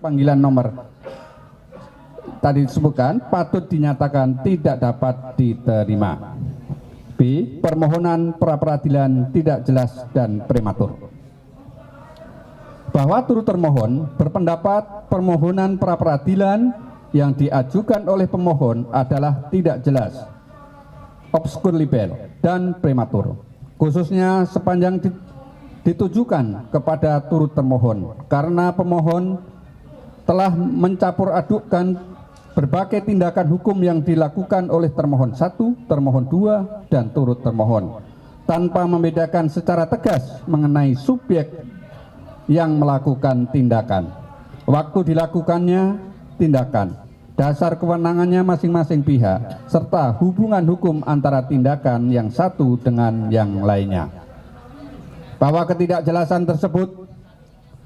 panggilan nomor tadi disebutkan patut dinyatakan tidak dapat diterima. B. Permohonan pra-peradilan tidak jelas dan prematur. Bahwa turut termohon berpendapat permohonan pra-peradilan yang diajukan oleh pemohon adalah tidak jelas, obskur libel, dan prematur, khususnya sepanjang ditujukan kepada turut termohon, karena pemohon telah mencampur adukkan berbagai tindakan hukum yang dilakukan oleh termohon 1, termohon 2, dan turut termohon, tanpa membedakan secara tegas mengenai subjek yang melakukan tindakan, waktu dilakukannya tindakan, dasar kewenangannya masing-masing pihak, serta hubungan hukum antara tindakan yang satu dengan yang lainnya. Bahwa ketidakjelasan tersebut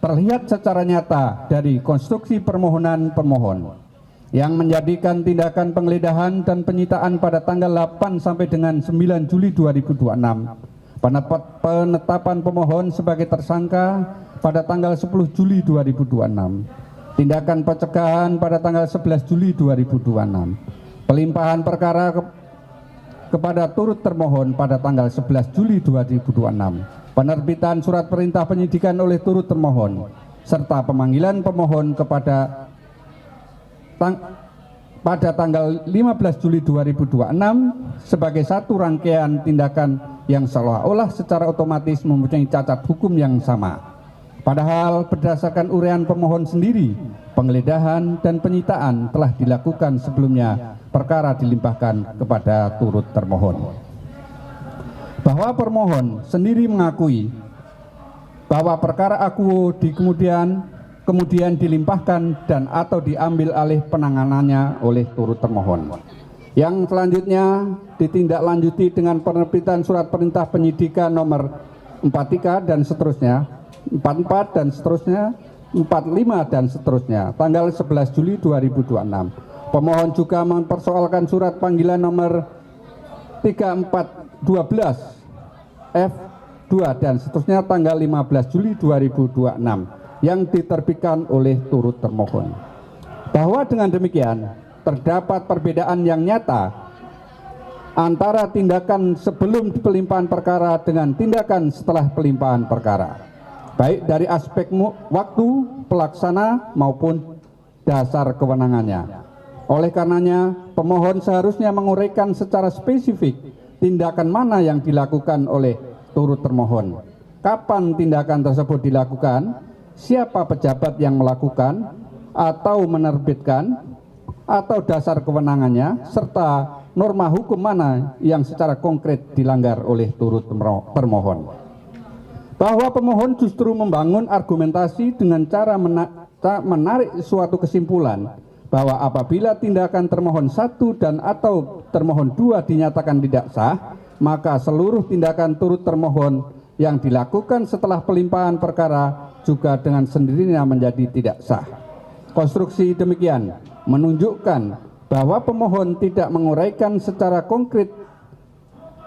terlihat secara nyata dari konstruksi permohonan pemohon yang menjadikan tindakan penggeledahan dan penyitaan pada tanggal 8 sampai dengan 9 Juli 2026, penetapan pemohon sebagai tersangka pada tanggal 10 Juli 2026, tindakan pencegahan pada tanggal 11 Juli 2026, pelimpahan perkara kepada turut termohon pada tanggal 11 Juli 2026, penerbitan surat perintah penyidikan oleh turut termohon, serta pemanggilan pemohon pada tanggal 15 Juli 2026 sebagai satu rangkaian tindakan yang seolah-olah secara otomatis mempunyai cacat hukum yang sama. Padahal berdasarkan uraian pemohon sendiri, penggeledahan dan penyitaan telah dilakukan sebelumnya, perkara dilimpahkan kepada turut termohon. Bahwa permohon sendiri mengakui bahwa perkara akuo kemudian dilimpahkan dan atau diambil alih penanganannya oleh turut termohon. Yang selanjutnya ditindaklanjuti dengan penerbitan surat perintah penyidikan nomor 43 dan seterusnya, 44 dan seterusnya, 45 dan seterusnya, tanggal 11 Juli 2026. Pemohon juga mempersoalkan surat panggilan nomor 3412 F2 dan seterusnya tanggal 15 Juli 2026 yang diterbitkan oleh turut termohon. Bahwa dengan demikian terdapat perbedaan yang nyata antara tindakan sebelum pelimpahan perkara dengan tindakan setelah pelimpahan perkara, baik dari aspek waktu pelaksana maupun dasar kewenangannya. Oleh karenanya, pemohon seharusnya menguraikan secara spesifik tindakan mana yang dilakukan oleh turut termohon, kapan tindakan tersebut dilakukan, siapa pejabat yang melakukan atau menerbitkan, atau dasar kewenangannya, serta norma hukum mana yang secara konkret dilanggar oleh turut termohon. Bahwa pemohon justru membangun argumentasi dengan cara menarik suatu kesimpulan bahwa apabila tindakan termohon 1 dan atau termohon 2 dinyatakan tidak sah, maka seluruh tindakan turut termohon yang dilakukan setelah pelimpahan perkara juga dengan sendirinya menjadi tidak sah. Konstruksi demikian menunjukkan bahwa pemohon tidak menguraikan secara konkret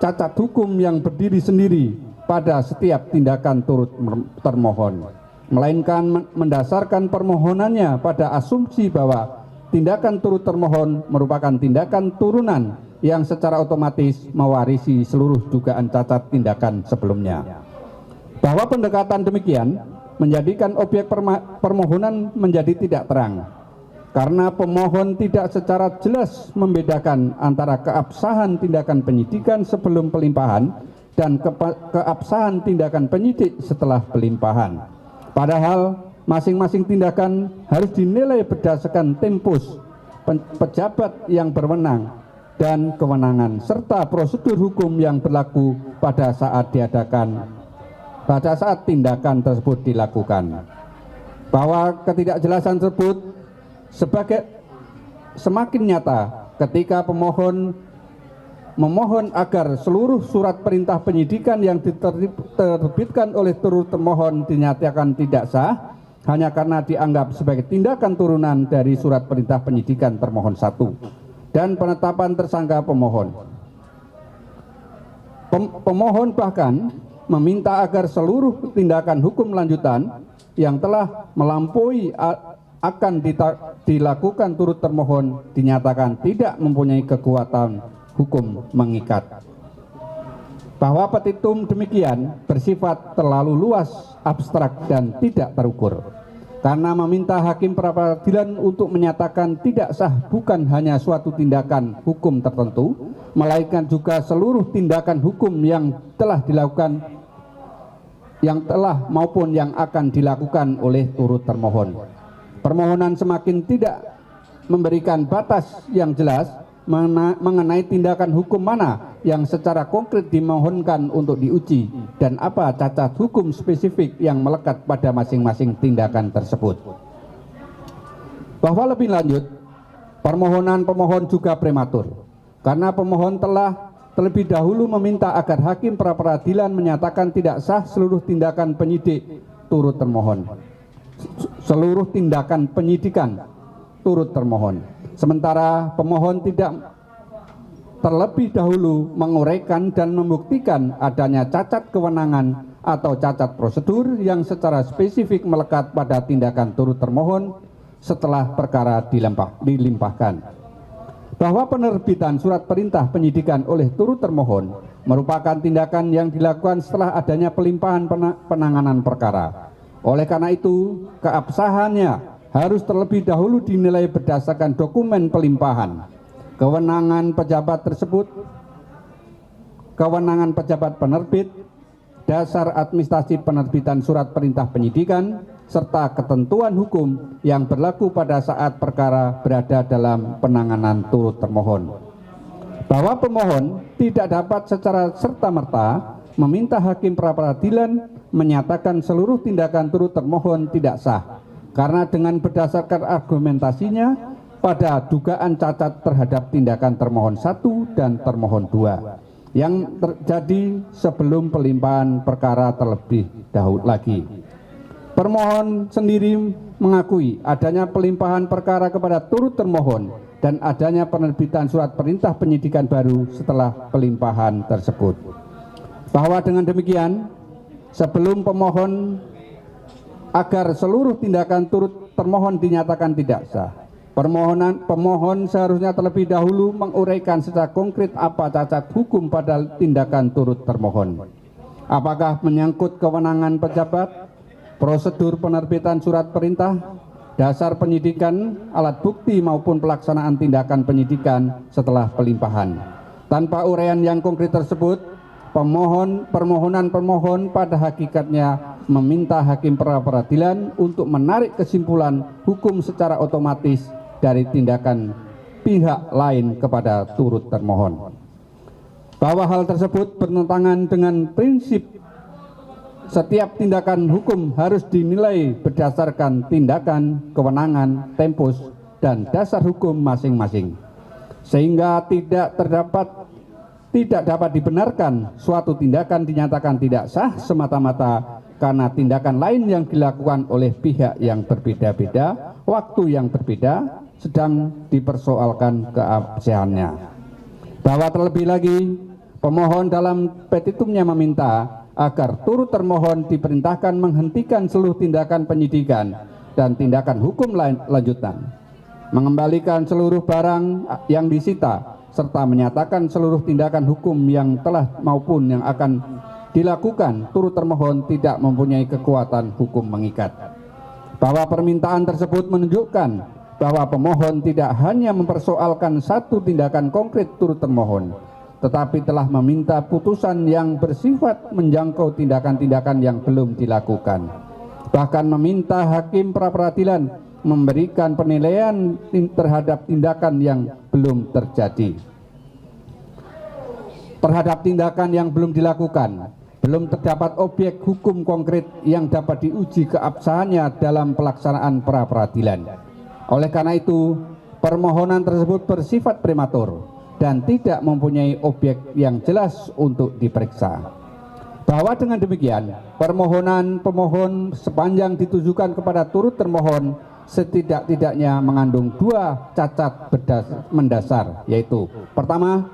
cacat hukum yang berdiri sendiri pada setiap tindakan turut termohon, melainkan mendasarkan permohonannya pada asumsi bahwa tindakan turut termohon merupakan tindakan turunan yang secara otomatis mewarisi seluruh dugaan cacat tindakan sebelumnya. Bahwa pendekatan demikian menjadikan objek permohonan menjadi tidak terang, karena pemohon tidak secara jelas membedakan antara keabsahan tindakan penyidikan sebelum pelimpahan dan keabsahan tindakan penyidik setelah pelimpahan. Padahal masing-masing tindakan harus dinilai berdasarkan tempus pejabat yang berwenang dan kewenangan serta prosedur hukum yang berlaku pada saat tindakan tersebut dilakukan. Bahwa ketidakjelasan tersebut semakin nyata ketika pemohon memohon agar seluruh surat perintah penyidikan yang diterbitkan oleh turut termohon dinyatakan tidak sah hanya karena dianggap sebagai tindakan turunan dari surat perintah penyidikan termohon 1 dan penetapan tersangka pemohon. Pemohon bahkan meminta agar seluruh tindakan hukum lanjutan yang telah melampaui akan dilakukan turut termohon dinyatakan tidak mempunyai kekuatan hukum mengikat. Bahwa petitum demikian bersifat terlalu luas, abstrak, dan tidak terukur. Karena meminta hakim pra-peradilan untuk menyatakan tidak sah bukan hanya suatu tindakan hukum tertentu, melainkan juga seluruh tindakan hukum yang telah dilakukan, yang telah maupun yang akan dilakukan oleh turut termohon. Permohonan semakin tidak memberikan batas yang jelas mengenai tindakan hukum mana yang secara konkret dimohonkan untuk diuji dan apa cacat hukum spesifik yang melekat pada masing-masing tindakan tersebut. Bahwa lebih lanjut, permohonan pemohon juga prematur karena pemohon telah terlebih dahulu meminta agar hakim pra-peradilan menyatakan tidak sah seluruh tindakan penyidik turut termohon, seluruh tindakan penyidikan turut termohon. Sementara pemohon tidak terlebih dahulu menguraikan dan membuktikan adanya cacat kewenangan atau cacat prosedur yang secara spesifik melekat pada tindakan turut termohon setelah perkara dilimpahkan. Bahwa penerbitan surat perintah penyidikan oleh turut termohon merupakan tindakan yang dilakukan setelah adanya pelimpahan penanganan perkara. Oleh karena itu, keabsahannya harus terlebih dahulu dinilai berdasarkan dokumen pelimpahan. Kewenangan pejabat tersebut, kewenangan pejabat penerbit, dasar administrasi penerbitan surat perintah penyidikan, serta ketentuan hukum yang berlaku pada saat perkara berada dalam penanganan turut termohon. Bahwa pemohon tidak dapat secara serta-merta meminta hakim pra-peradilan menyatakan seluruh tindakan turut termohon tidak sah, karena dengan berdasarkan argumentasinya pada dugaan cacat terhadap tindakan termohon 1 dan termohon 2 yang terjadi sebelum pelimpahan perkara terlebih dahulu lagi. Permohon sendiri mengakui adanya pelimpahan perkara kepada turut termohon dan adanya penerbitan surat perintah penyidikan baru setelah pelimpahan tersebut. Bahwa dengan demikian, sebelum pemohon agar seluruh tindakan turut termohon dinyatakan tidak sah, pemohon seharusnya terlebih dahulu menguraikan secara konkret apa cacat hukum pada tindakan turut termohon. Apakah menyangkut kewenangan pejabat, prosedur penerbitan surat perintah, dasar penyidikan, alat bukti maupun pelaksanaan tindakan penyidikan setelah pelimpahan. Tanpa uraian yang konkret tersebut, permohonan pemohon pada hakikatnya meminta hakim pra-peradilan untuk menarik kesimpulan hukum secara otomatis dari tindakan pihak lain kepada turut termohon. Bahwa hal tersebut bertentangan dengan prinsip setiap tindakan hukum harus dinilai berdasarkan tindakan, kewenangan, tempus, dan dasar hukum masing-masing, sehingga tidak dapat dibenarkan suatu tindakan dinyatakan tidak sah semata-mata karena tindakan lain yang dilakukan oleh pihak yang berbeda-beda, waktu yang berbeda, sedang dipersoalkan keabsahannya. Bahwa terlebih lagi, pemohon dalam petitumnya meminta agar turut termohon diperintahkan menghentikan seluruh tindakan penyidikan dan tindakan hukum lanjutan, mengembalikan seluruh barang yang disita, serta menyatakan seluruh tindakan hukum yang telah maupun yang akan dilakukan turut termohon tidak mempunyai kekuatan hukum mengikat. Bahwa permintaan tersebut menunjukkan bahwa pemohon tidak hanya mempersoalkan satu tindakan konkret turut termohon, tetapi telah meminta putusan yang bersifat menjangkau tindakan-tindakan yang belum dilakukan. Bahkan meminta hakim pra-peradilan memberikan penilaian terhadap tindakan yang belum terjadi. Terhadap tindakan yang belum dilakukan, belum terdapat objek hukum konkret yang dapat diuji keabsahannya dalam pelaksanaan pra-peradilan. Oleh karena itu, permohonan tersebut bersifat prematur dan tidak mempunyai objek yang jelas untuk diperiksa. Bahwa dengan demikian, permohonan pemohon sepanjang ditujukan kepada turut termohon setidak-tidaknya mengandung dua cacat mendasar, yaitu pertama,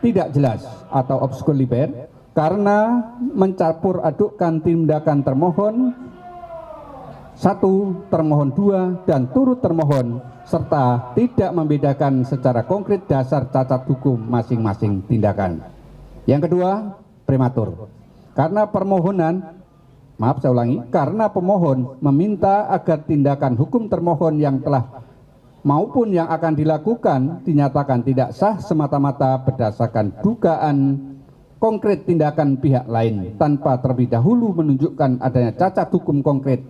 tidak jelas atau obscur liber karena mencampur adukkan tindakan termohon 1, termohon 2, dan turut termohon, serta tidak membedakan secara konkret dasar cacat hukum masing-masing tindakan. Yang kedua, prematur. Karena pemohon meminta agar tindakan hukum termohon yang telah maupun yang akan dilakukan dinyatakan tidak sah semata-mata berdasarkan dugaan konkret tindakan pihak lain tanpa terlebih dahulu menunjukkan adanya cacat hukum konkret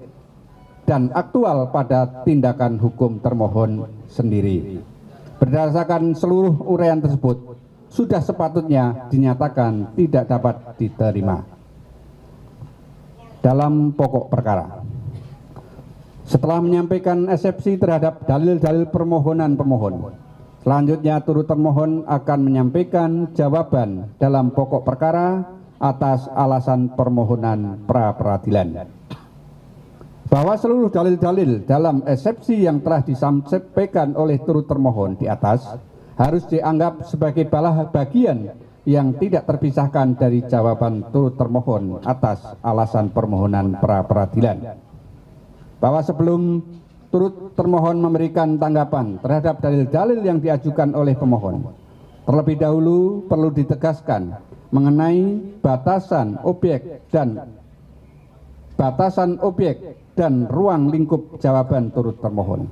dan aktual pada tindakan hukum termohon sendiri. Berdasarkan seluruh uraian tersebut, sudah sepatutnya dinyatakan tidak dapat diterima. Dalam pokok perkara, setelah menyampaikan eksepsi terhadap dalil-dalil permohonan pemohon, selanjutnya turut termohon akan menyampaikan jawaban dalam pokok perkara atas alasan permohonan pra-peradilan. Bahwa seluruh dalil-dalil dalam eksepsi yang telah disampaikan oleh turut termohon di atas harus dianggap sebagai bagian yang tidak terpisahkan dari jawaban turut termohon atas alasan permohonan pra-peradilan. Bahwa sebelum turut termohon memberikan tanggapan terhadap dalil-dalil yang diajukan oleh pemohon, terlebih dahulu perlu ditegaskan mengenai batasan objek dan ruang lingkup jawaban turut termohon.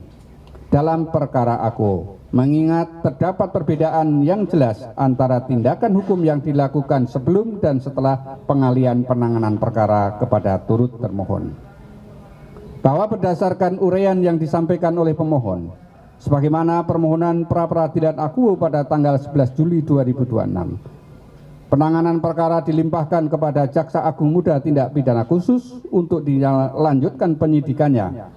Dalam perkara aku, mengingat terdapat perbedaan yang jelas antara tindakan hukum yang dilakukan sebelum dan setelah pengalihan penanganan perkara kepada turut termohon. Bahwa berdasarkan uraian yang disampaikan oleh pemohon, sebagaimana permohonan pra-peradilan aku pada tanggal 11 Juli 2026, penanganan perkara dilimpahkan kepada Jaksa Agung Muda Tindak Pidana Khusus untuk dilanjutkan penyidikannya.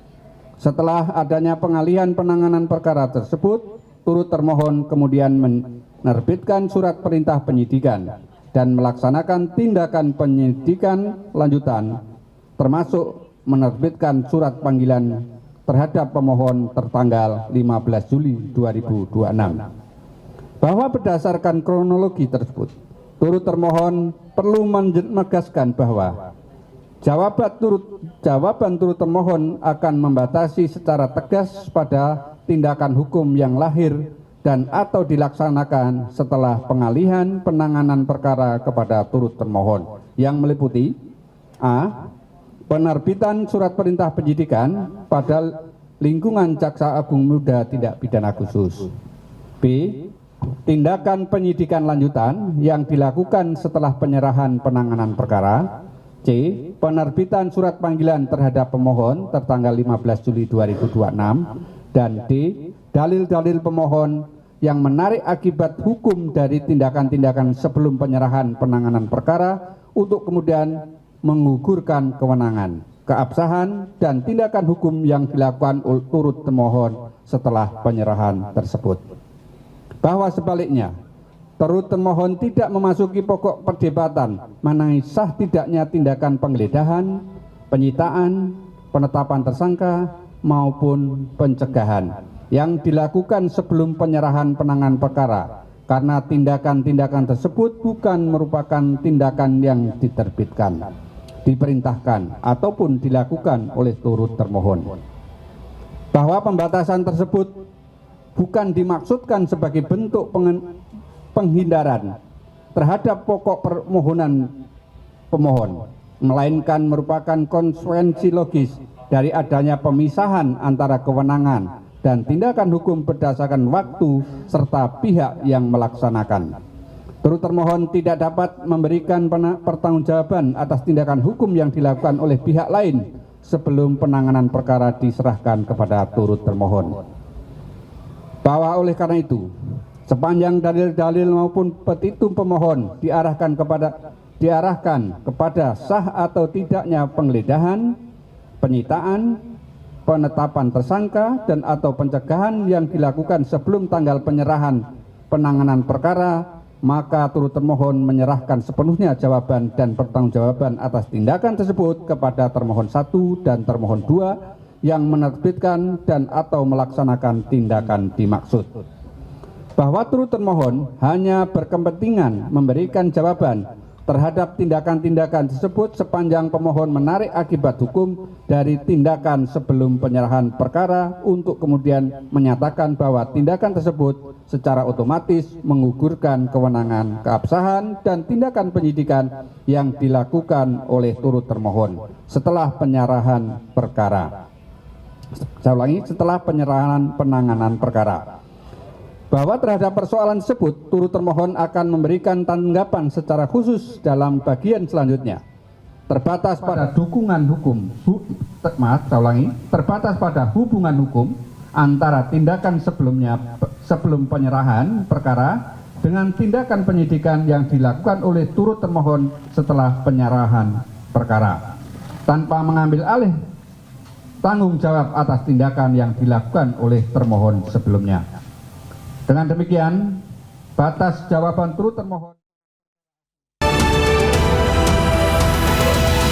Setelah adanya pengalihan penanganan perkara tersebut, turut termohon kemudian menerbitkan surat perintah penyidikan dan melaksanakan tindakan penyidikan lanjutan, termasuk menerbitkan surat panggilan terhadap pemohon tertanggal 15 Juli 2026. Bahwa berdasarkan kronologi tersebut, turut termohon perlu menegaskan bahwa jawaban turut termohon akan membatasi secara tegas pada tindakan hukum yang lahir dan atau dilaksanakan setelah pengalihan penanganan perkara kepada turut termohon yang meliputi a. Penerbitan surat perintah penyidikan pada lingkungan Jaksa Agung Muda Tindak Pidana Khusus. B. Tindakan penyidikan lanjutan yang dilakukan setelah penyerahan penanganan perkara. C. Penerbitan surat panggilan terhadap pemohon tertanggal 15 Juli 2026. Dan D. Dalil-dalil pemohon yang menarik akibat hukum dari tindakan-tindakan sebelum penyerahan penanganan perkara untuk kemudian menggugurkan kewenangan, keabsahan, dan tindakan hukum yang dilakukan turut termohon setelah penyerahan tersebut. Bahwa sebaliknya, turut termohon tidak memasuki pokok perdebatan mengenai sah tidaknya tindakan penggeledahan, penyitaan, penetapan tersangka, maupun pencegahan yang dilakukan sebelum penyerahan penanganan perkara, karena tindakan-tindakan tersebut bukan merupakan tindakan yang diterbitkan, diperintahkan, ataupun dilakukan oleh turut termohon. Bahwa pembatasan tersebut bukan dimaksudkan sebagai bentuk penghindaran terhadap pokok permohonan pemohon, melainkan merupakan konsekuensi logis dari adanya pemisahan antara kewenangan dan tindakan hukum berdasarkan waktu serta pihak yang melaksanakan. Turut termohon tidak dapat memberikan pertanggungjawaban atas tindakan hukum yang dilakukan oleh pihak lain sebelum penanganan perkara diserahkan kepada turut termohon. Bahwa oleh karena itu, sepanjang dalil-dalil maupun petitum pemohon diarahkan kepada sah atau tidaknya penggeledahan, penyitaan, penetapan tersangka, dan atau pencegahan yang dilakukan sebelum tanggal penyerahan penanganan perkara, maka turut termohon menyerahkan sepenuhnya jawaban dan pertanggungjawaban atas tindakan tersebut kepada termohon 1 dan termohon 2 yang menerbitkan dan atau melaksanakan tindakan dimaksud. Bahwa turut termohon hanya berkepentingan memberikan jawaban terhadap tindakan-tindakan tersebut sepanjang pemohon menarik akibat hukum dari tindakan sebelum penyerahan perkara untuk kemudian menyatakan bahwa tindakan tersebut secara otomatis menggugurkan kewenangan keabsahan dan tindakan penyidikan yang dilakukan oleh turut termohon setelah penyerahan perkara. Saya ulangi, setelah penyerahan penanganan perkara. Bahwa terhadap persoalan tersebut, turut termohon akan memberikan tanggapan secara khusus dalam bagian selanjutnya. Terbatas pada dukungan hukum, terbatas pada hubungan hukum antara tindakan sebelum penyerahan perkara dengan tindakan penyidikan yang dilakukan oleh turut termohon setelah penyerahan perkara, tanpa mengambil alih tanggung jawab atas tindakan yang dilakukan oleh termohon sebelumnya. Dengan demikian, batas jawaban turut termohon